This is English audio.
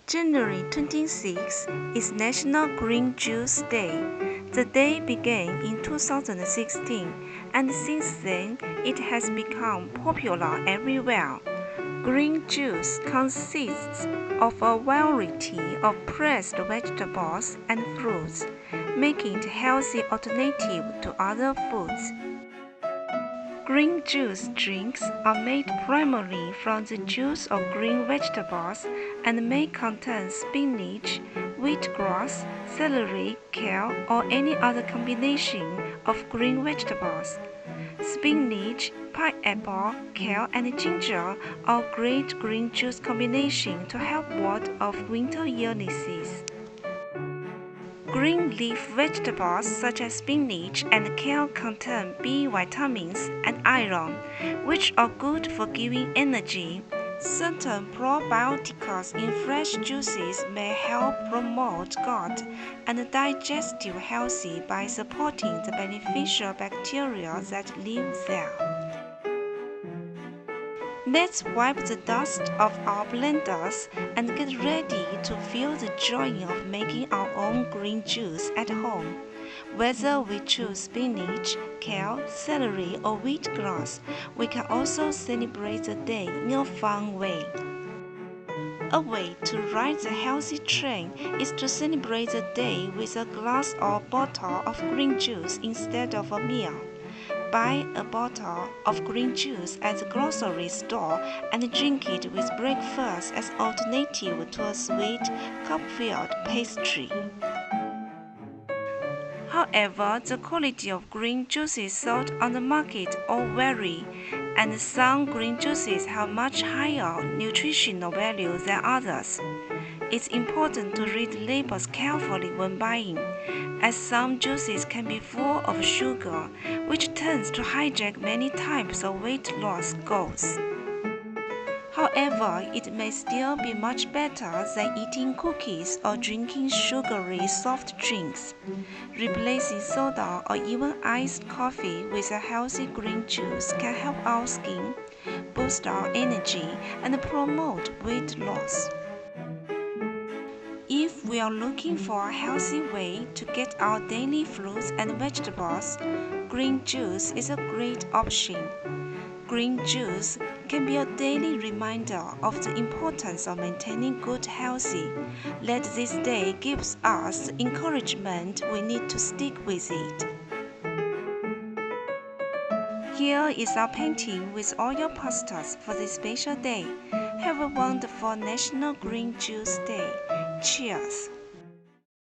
January 26 is National Green Juice Day. The day began in 2016, and since then it has become popular everywhere. Green juice consists of a variety of pressed vegetables and fruits, making it a healthy alternative to other foods. Green juice drinks are made primarily from the juice of green vegetables and may contain spinach, wheatgrass, celery, kale, or any other combination of green vegetables. Spinach, pineapple, kale, and ginger are great green juice combination to help ward off winter illnesses. Green leaf vegetables such as spinach and kale contain B vitamins and iron, which are good for giving energy. Certain probiotics in fresh juices may help promote gut and digestive health by supporting the beneficial bacteria that live there. Let's wipe the dust off our blenders and get ready to feel the joy of making our own green juice at home. Whether we choose spinach, kale, celery, or wheatgrass, we can also celebrate the day in a fun way. A way to ride the healthy train is to celebrate the day with a glass or bottle of green juice instead of a meal. Buy a bottle of green juice at the grocery store and drink it with breakfast as an alternative to a sweet, cup-filled pastry. However, the quality of green juices sold on the market all vary, and some green juices have much higher nutritional value than others. It's important to read labels carefully when buying, as some juices can be full of sugar, which tends to hijack many types of weight loss goals. However, it may still be much better than eating cookies or drinking sugary soft drinks. Replacing soda or even iced coffee with a healthy green juice can help our skin, boost our energy, and promote weight loss. If we are looking for a healthy way to get our daily fruits and vegetables, green juice is a great option. Green juice can be a daily reminder of the importance of maintaining good health. Let this day give us the encouragement we need to stick with it. Here is our painting with all your pastels for this special day. Have a wonderful National Green Juice Day. Cheers!